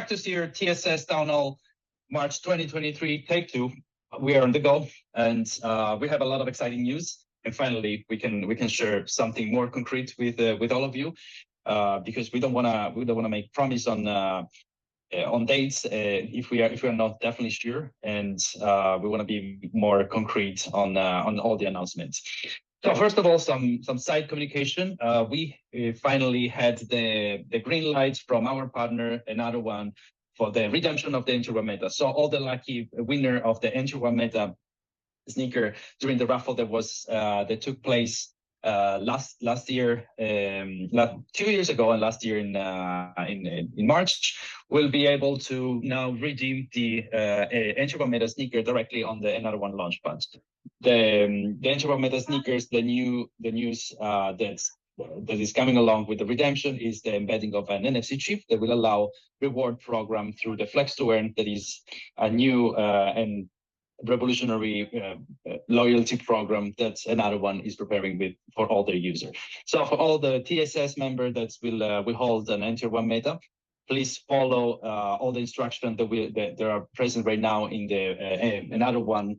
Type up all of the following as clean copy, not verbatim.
Cactus here, TSS Townhall, March 2023, take two. We are on the go, and we have a lot of exciting news. And finally, we can share something more concrete with all of you, because we don't wanna make promise on dates if we are not definitely sure, and we want to be more concrete on all the announcements. So first of all, some side communication. We finally had the green light from our partner, another one, for the redemption of the Enter Meta. So all the lucky winner of the Enter Meta sneaker during the raffle that took place last year, 2 years ago, and last year in March, will be able to now redeem the Enter Meta sneaker directly on the Another One launchpad. The Enter Meta sneakers, the news that is coming along with the redemption is the embedding of an NFC chip that will allow reward program through the Flex to Earn. That is a new and revolutionary loyalty program that Another One is preparing for all their users. So for all the TSS members that will hold an Enter One Meta, please follow all the instructions that are present right now in the Another One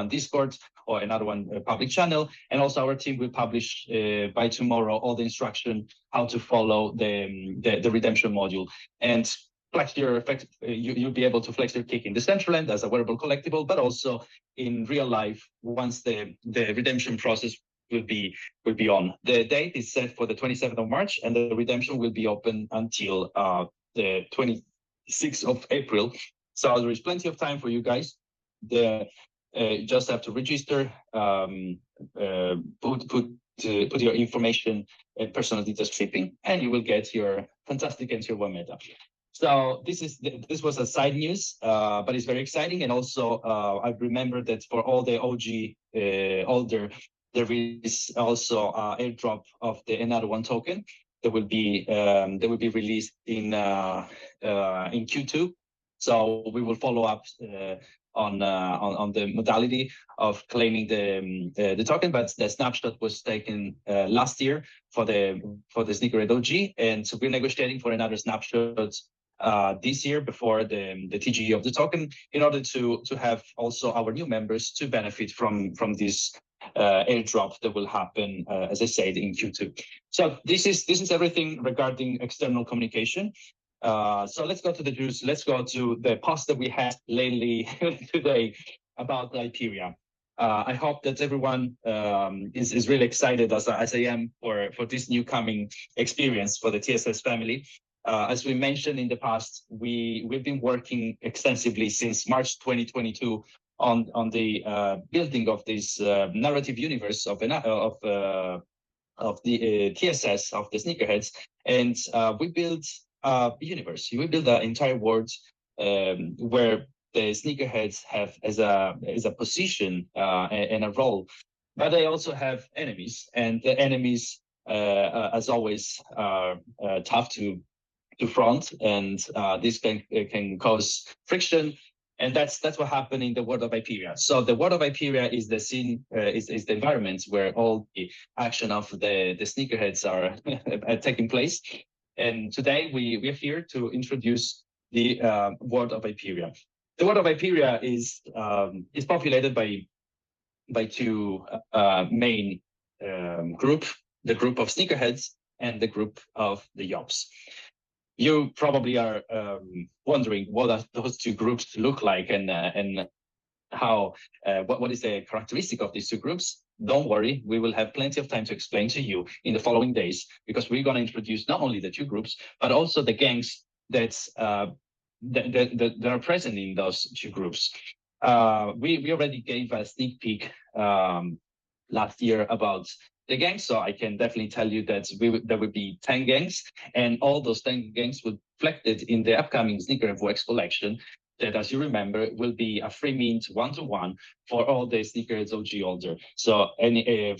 Discord or Another One public channel. And also our team will publish by tomorrow all the instruction how to follow the redemption module. And flex your effect, you'll be able to flex your kick in the Decentraland as a wearable collectible, but also in real life once the redemption process will be on. The date is set for the 27th of March, and the redemption will be open until the 26th of April. So there is plenty of time for you guys. You just have to register, put your information and personal details shipping, and you will get your fantastic Enter One Meta. So this was a side news, but it's very exciting. And also, I remember that for all the OG holder, there is also airdrop of the Another One token that will be released in Q2. So we will follow up on the modality of claiming the token, but the snapshot was taken last year for the Sneakerheadz OG, and so we're negotiating for another snapshot this year before the TGE of the token, in order to have also our new members to benefit from this airdrop that will happen, as I said, in Q2. So this is everything regarding external communication. So let's go to the news. Let's go to the post that we had lately today about Hyperia. I hope that everyone is really excited as I am for this new coming experience for the TSS family. As we mentioned in the past, we've been working extensively since March 2022 on the building of this narrative universe of the TSS, of the Sneakerheadz, and we built a universe. We built an entire world where the Sneakerheadz have as a position and a role, but they also have enemies, and the enemies, as always, are tough to front, and this can cause friction, and that's what happened in the world of Hyperia. So the world of Hyperia is the scene, is the environment where all the action of the Sneakerheadz are taking place. And today we are here to introduce the world of Hyperia. The world of Hyperia is populated by two main groups: the group of Sneakerheadz and the group of the Yops. You probably are wondering what those two groups look like, and how what is the characteristic of these two groups. Don't worry, we will have plenty of time to explain to you in the following days, because we're going to introduce not only the two groups, but also the gangs that are present in those two groups. We already gave a sneak peek last year about the gangs, so I can definitely tell you that there will be 10 gangs, and all those 10 gangs will be reflected in the upcoming Sneakerheadz Collection, that, as you remember, will be a free mint 1-to-1 for all the Sneakerheadz OG holder. So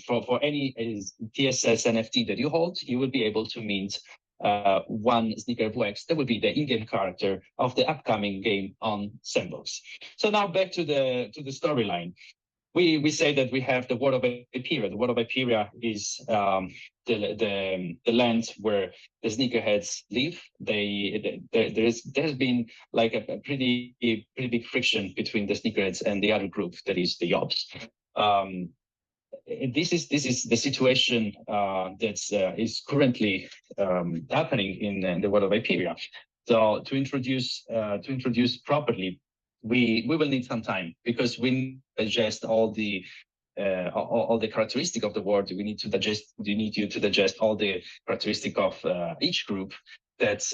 for any TSS NFT that you hold, you will be able to mint one Sneakerheadz. That will be the in-game character of the upcoming game on Sandbox. So now back to the storyline. we say that we have the world of Iperia. The world of Iperia is the land where the sneakerheads live. There has been like a pretty big friction between the sneakerheads and the other group, that is the Yobs. This is the situation that is currently happening in the world of Iperia. So to introduce properly, we will need some time, because we digest all the characteristic of the word. We need you to digest all the characteristic of each group that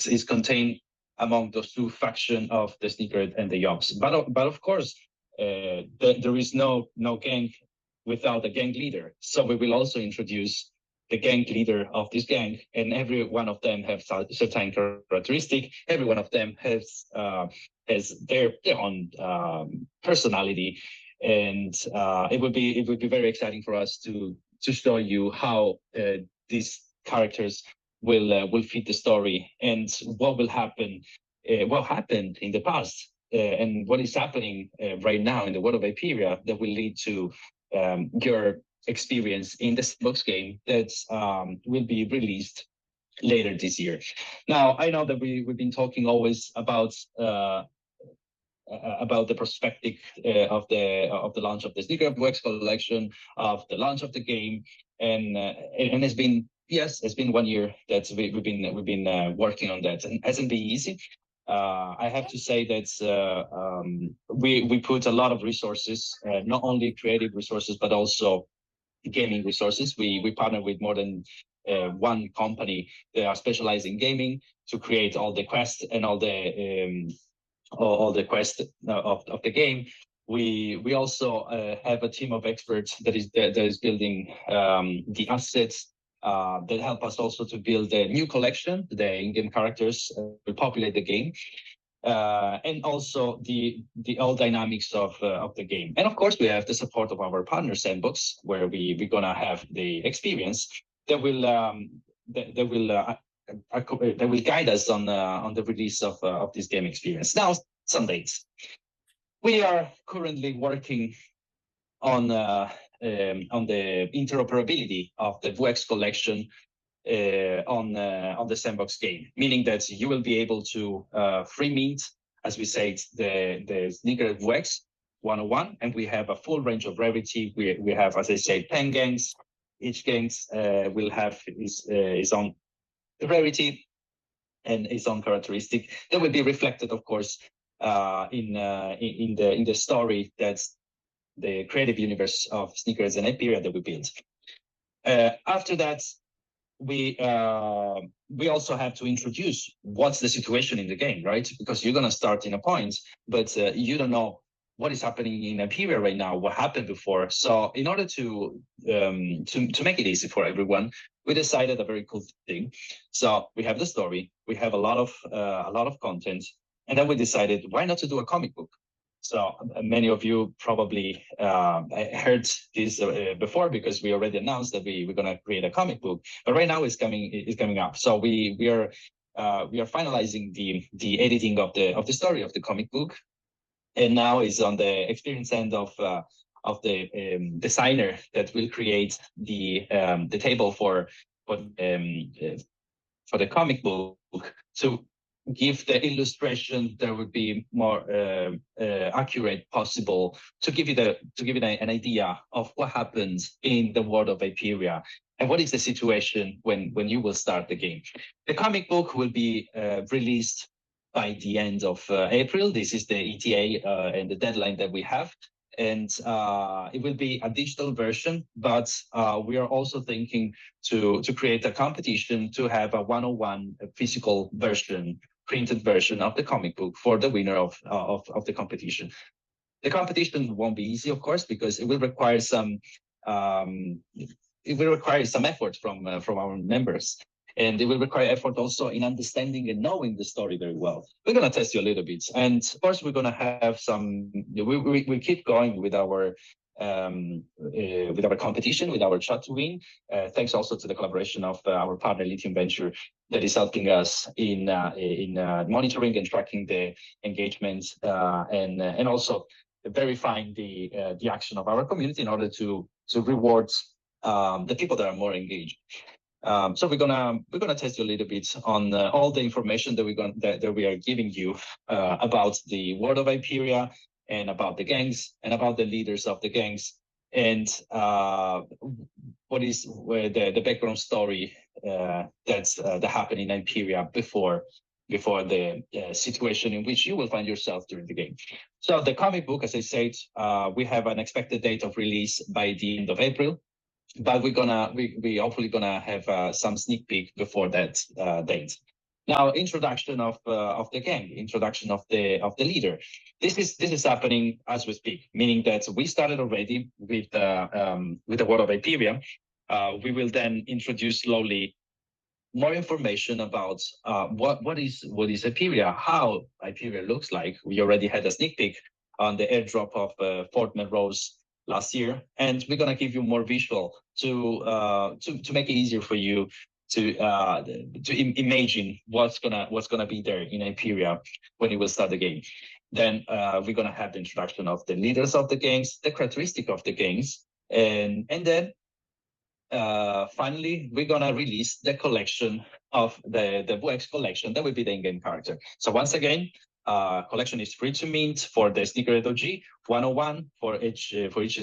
is contained among those two factions of the sneakerhead and the Yobs. But of course, there is no gang without a gang leader. So we will also introduce the gang leader of this gang, and every one of them have certain characteristic. Every one of them has their own personality, and it would be very exciting for us to show you how these characters will fit the story, and what will happen, what happened in the past, and what is happening right now in the world of Iperia that will lead to your experience in the sandbox game that will be released later this year. Now, I know that we've been talking always about the perspective of the launch of the Sneakerheadz Collection, of the launch of the game, and it's been, yes, it's been 1 year that we've been working on that, and it hasn't been easy. I have to say that we put a lot of resources, not only creative resources, but also gaming resources. We partner with more than one company that are specialized in gaming to create all the quests and all the quests of the game. We also have a team of experts that is building the assets that help us also to build a new collection. The in-game characters will populate the game, and also the all dynamics of the game. And of course, we have the support of our partner Sandbox, where we're gonna have the experience that will guide us on the release of this game experience. Now, some dates. We are currently working on the interoperability of the Vuex collection on the Sandbox game, meaning that you will be able to free mint, as we said, the Sneakerhead Vuex 101, and we have a full range of rarity. We have, as I say, 10 gangs. Each gangs will have its own rarity and its own characteristic that will be reflected, of course, in the story that's the creative universe of Sneakerheadz and Iperia that we built. After that, we also have to introduce what's the situation in the game, right? Because you're gonna start in a point, but you don't know what is happening in Iperia right now, what happened before. So in order to make it easy for everyone, we decided a very cool thing. So we have the story, we have a lot of content, and then we decided, why not to do a comic book? So many of you probably heard this before, because we already announced that we're going to create a comic book. But right now it's coming up. So we are finalizing the editing of the story of the comic book, and now is on the experience end of the designer that will create the table for the comic book, to give the illustration that would be more accurate possible, to give you an idea of what happens in the world of Iperia and what is the situation when you will start the game. The comic book will be released by the end of April. This is the ETA and the deadline that we have. And it will be a digital version, but we are also thinking to create a competition to have a 101 physical version, printed version of the comic book for the winner of the competition. The competition won't be easy, of course, because it will require some effort from our members. And it will require effort also in understanding and knowing the story very well. We're going to test you a little bit. And of course, we're going to have some, we keep going with our competition, with our chat to win. Thanks also to the collaboration of our partner Lithium Venture that is helping us in monitoring and tracking the engagement, and also verifying the action of our community in order to reward the people that are more engaged. So we're gonna test you a little bit on all the information that we are giving you about the world of Hyperia and about the gangs and about the leaders of the gangs and what is the background story that happened in Hyperia before the situation in which you will find yourself during the game. So the comic book, as I said, we have an expected date of release by the end of April. But we hopefully gonna have some sneak peek before that date. Now, introduction of the gang, introduction of the leader. This is happening as we speak, meaning that we started already with the world of Hyperia. We will then introduce slowly more information about what is Hyperia, how Hyperia looks like. We already had a sneak peek on the airdrop of Fort Melrose last year, and we're gonna give you more visual to make it easier for you to imagine what's gonna be there in Hyperia when you will start the game. Then we're gonna have the introduction of the leaders of the gangs, the characteristic of the gangs, and then finally we're gonna release the collection of the VOX collection. That will be the in-game character. So once again, collection is free to mint for the Sneakerhead OG, 101 for each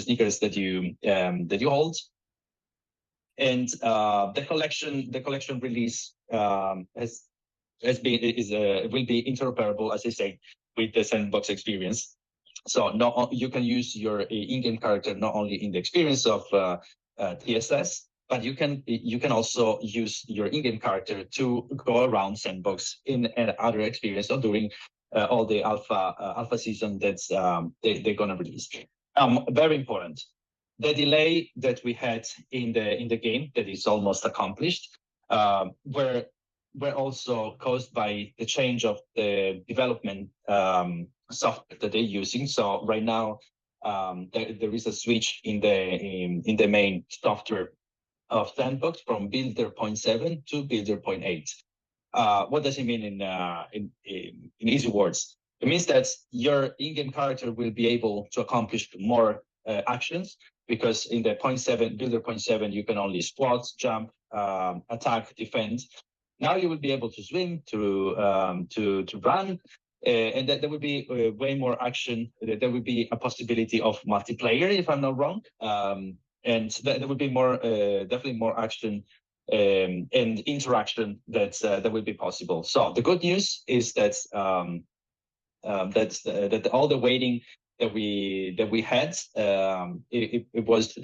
sneakers that you hold. And the collection release will be interoperable, as I say, with the sandbox experience. So you can use your in-game character not only in the experience of TSS, but you can also use your in-game character to go around sandbox in other experience or during all the alpha season that's they're gonna release. Very important. The delay that we had in the game that is almost accomplished were also caused by the change of the development software that they're using. So right now there is a switch in the main software of Sandbox from Builder 0.7 to Builder 0.8. What does it mean in easy words? It means that your in-game character will be able to accomplish more actions, because in the Builder 0.7 you can only squat, jump, attack, defend. Now you will be able to swim, to run, and that there will be way more action. There will be a possibility of multiplayer, if I'm not wrong, and there will be more, definitely more action and interaction that will be possible. So the good news is that that all the waiting that we had, it was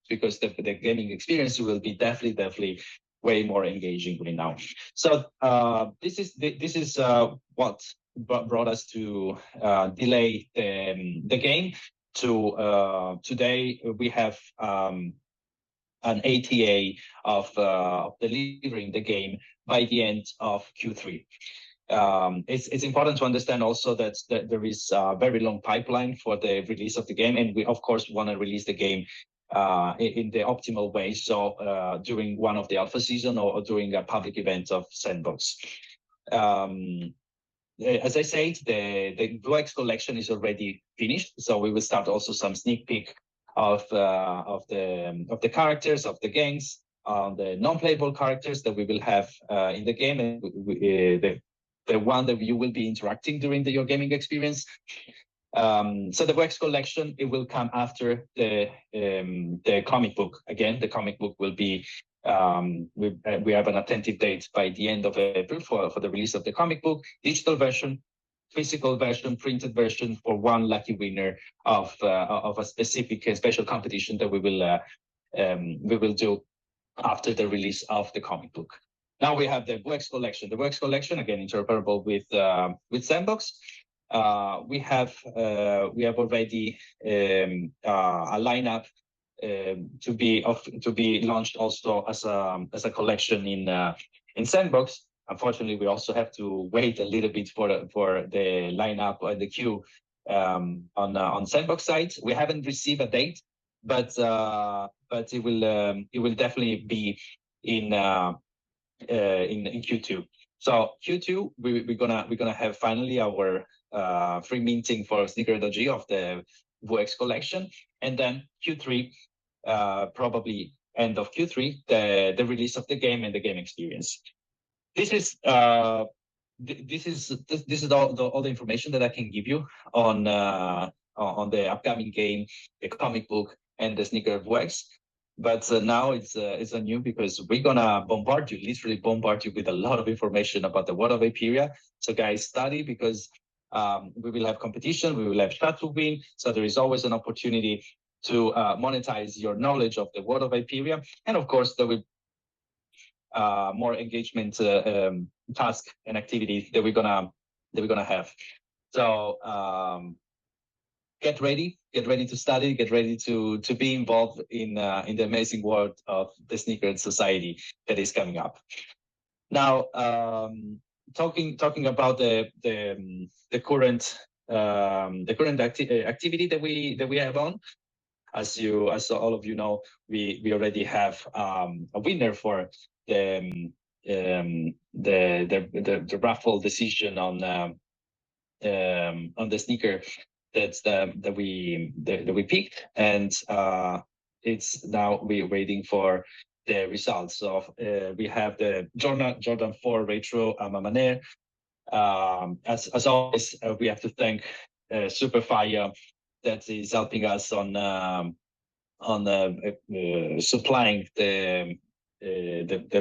because the gaming experience will be definitely way more engaging right now. So this is what brought us to delay the game to today. We have an ATA of delivering the game by the end of Q3. It's important to understand also that there is a very long pipeline for the release of the game, and we of course want to release the game in the optimal way. So during one of the alpha season or during a public event of Sandbox. As I said, the VOX collection is already finished, so we will start also some sneak peek of the characters of the gangs, the non-playable characters that we will have in the game, and the one that you will be interacting during your gaming experience. So the VOX collection, it will come after the comic book. Again, the comic book will be we have an attentive date by the end of April for the release of the comic book, digital version, physical version, printed version for one lucky winner of a specific special competition that we will do after the release of the comic book. Now we have the VOX collection. The VOX collection, again, interoperable with Sandbox. We have already a lineup to be launched also as a collection in Sandbox. Unfortunately, we also have to wait a little bit for the lineup and the queue on Sandbox side. We haven't received a date, but it will definitely be in Q2. So Q2, we're gonna have finally our free minting for Sneakerheadz of the VUX collection, and then Q3, probably end of Q3, the release of the game and the game experience. This is this is all the information that I can give you on the upcoming game, the comic book, and the Sneaker VUX. But now it's a new, because we're gonna bombard you, literally bombard you with a lot of information about the world of Aperia. So guys, study, because we will have competition, we will have shot to win. So there is always an opportunity to monetize your knowledge of the world of Aperia, and of course there will more engagement task and activities that we're gonna have. So get ready to study, get ready to be involved in the amazing world of the Sneakerheadz Society that is coming up. Now, talking about the current activity that we have on. As all of you know, we already have a winner for the raffle decision on the sneaker that we picked, and it's now we're waiting for the results. So we have the Jordan 4 Retro Mamaner. As always, we have to thank Superfire, that is helping us on supplying the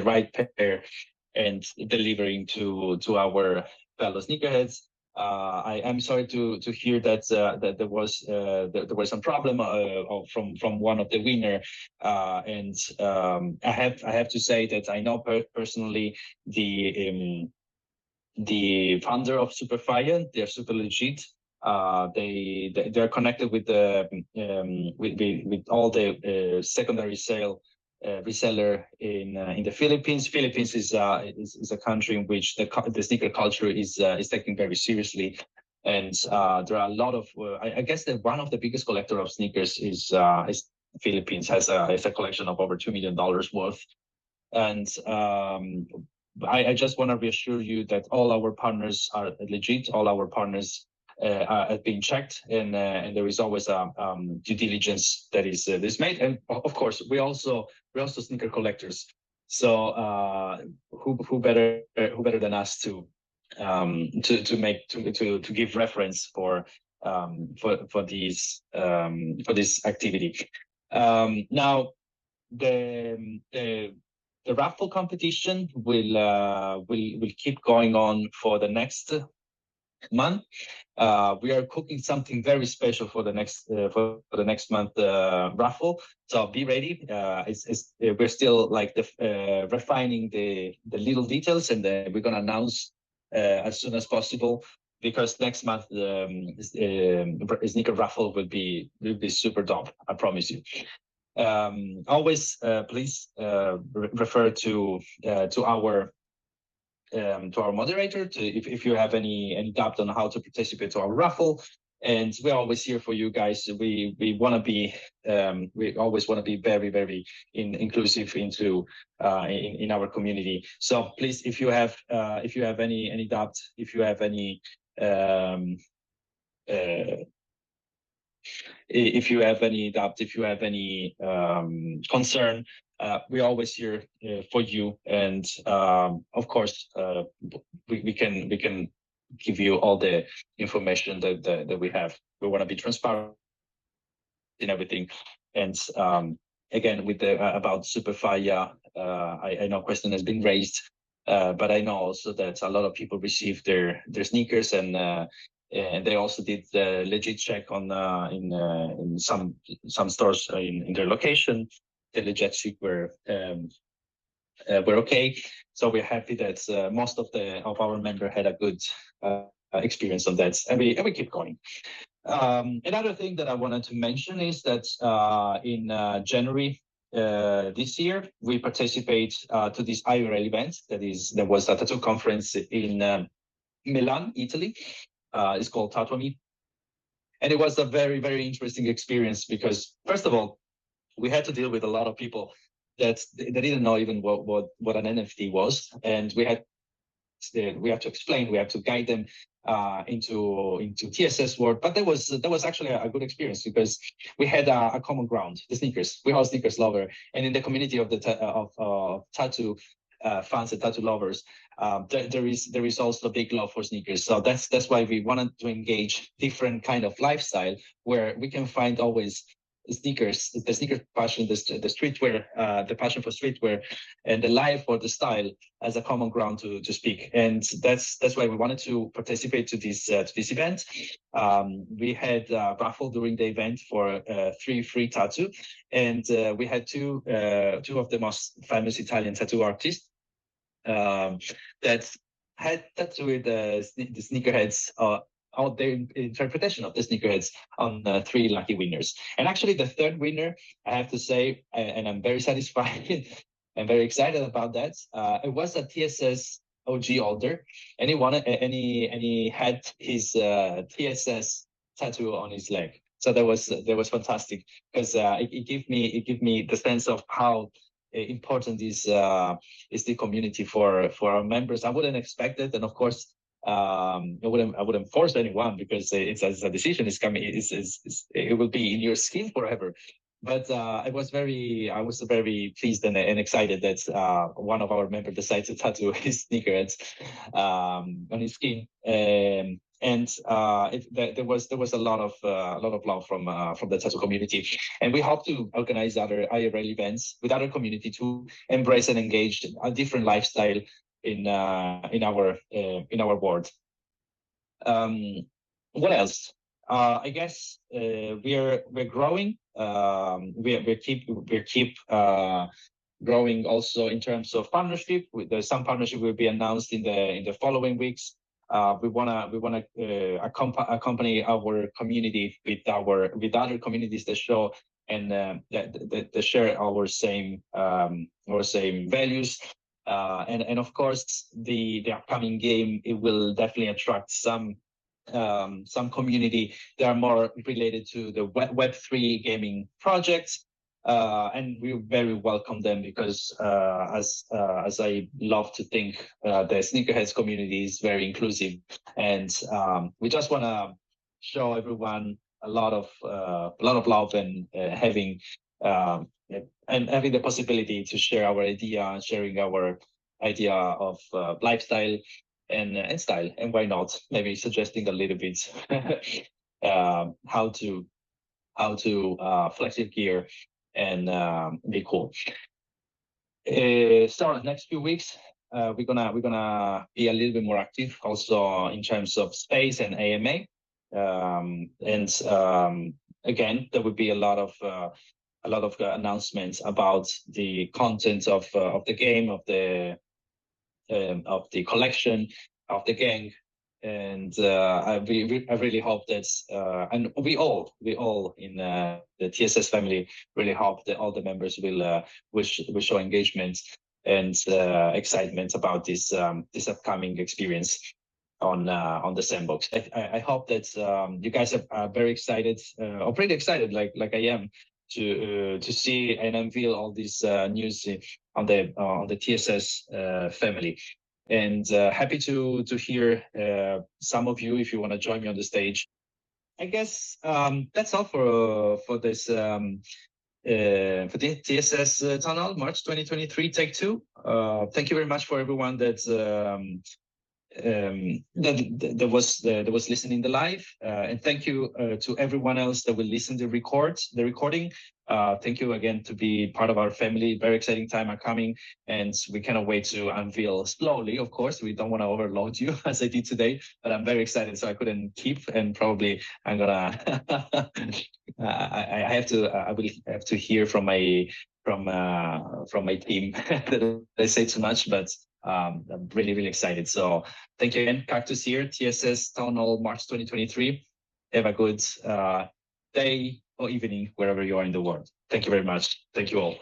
right pair and delivering to our fellow sneakerheads. I am sorry to hear that that there was some problem from one of the winner, and I have to say that I know personally the founder of Superfire. They're super legit. They're connected with the with all the secondary sale reseller in the Philippines. Philippines is a country in which the sneaker culture is taken very seriously, and there are a lot of I guess that one of the biggest collector of sneakers is Philippines, has a collection of over $2 million worth, and I just want to reassure you that all our partners are legit. All our partners are being checked, and there is always a due diligence that is made. And of course, we're also sneaker collectors. So who better than us to give reference for this activity. Now the raffle competition will keep going on for the next month. We are cooking something very special for the next month raffle. So be ready. We're still like refining the little details, and then we're gonna announce as soon as possible, because next month the sneaker raffle will be super dope. I promise you. Always please refer to our moderator if you have any doubt on how to participate to our raffle. And we're always here for you guys. We want to be we always want to be very inclusive into in our community. So please, if you have any doubt, if you have any concern, we're always here for you, and of course we can give you all the information that we have. We want to be transparent in everything. And again, with the about Superfire, I know question has been raised, but I know also that a lot of people received their sneakers, and they also did the legit check on in some stores in their location. The legit check were okay. So we're happy that most of our members had a good experience on that, and we keep going. Another thing that I wanted to mention is that in January this year, we participate to this IRL event. There was a tattoo conference in Milan, Italy. It's called Tattoo Me. And it was a very interesting experience, because first of all, we had to deal with a lot of people that they didn't know even what an NFT was, and we had we have to explain, we have to guide them into TSS world. But that was actually a good experience because we had a common ground, the sneakers. We're all sneakers lover, and in the community of the tattoo fans and tattoo lovers, there is also a big love for sneakers. So that's why we wanted to engage different kind of lifestyle where we can find always sneakers, the sneaker passion, the streetwear, the passion for streetwear, and the life or the style as a common ground to speak. And that's why we wanted to participate to this event. We had a raffle during the event for 3 free tattoo, and we had two of the most famous Italian tattoo artists that had tattooed the sneakerheads out their interpretation of the sneakerheads on 3 lucky winners. And actually the third winner, I have to say, and I'm very satisfied and very excited about that. It was a TSS OG holder, and he had his TSS tattoo on his leg. So that was fantastic because it gave me the sense of how important is the community for our members. I wouldn't expect it, and of course, I wouldn't force anyone because it's as a decision is coming. It will be in your skin forever. But I was very pleased and excited that one of our members decided to tattoo his sneakerheads on his skin. There was a lot of love from the tattoo community, and we hope to organize other IRL events with other community to embrace and engage a different lifestyle in our world. What else? I guess we're growing. We keep growing also in terms of partnership. There's some partnership will be announced in the following weeks. We wanna accompany our community with other communities that show and that share our same values. And of course the upcoming game, it will definitely attract some community that are more related to the Web3 gaming projects. And we very welcome them because as I love to think, the Sneakerheads community is very inclusive, and we just want to show everyone a lot of love and having the possibility to share our idea, sharing our idea of lifestyle and style, and why not maybe suggesting a little bit how to flex your gear and be cool. So next few weeks, we're gonna be a little bit more active also in terms of space and AMA. Again, there will be a lot of announcements about the content of the game, of the collection, of the gang. And I really hope that, and we all in the TSS family really hope that all the members will show engagement and excitement about this upcoming experience on the sandbox. I hope that you guys are very excited, or pretty excited, like I am, to see and unveil all this news on the TSS family. And happy to hear some of you if you want to join me on the stage. I guess that's all for this for the TSS Townhall March 2023 Take 2. Thank you very much for everyone that was listening the live, and thank you to everyone else that will listen to the recording. Thank you again to be part of our family. Very exciting time are coming, and we cannot wait to unveil slowly. Of course, we don't want to overload you as I did today, but I'm very excited, so I couldn't keep, and probably I'm gonna I will have to hear from my team that I say too much, but I'm really excited. So thank you again. Cactus here, TSS Townhall March 2023. Have a good day or evening wherever you are in the world. Thank you very much. Thank you all.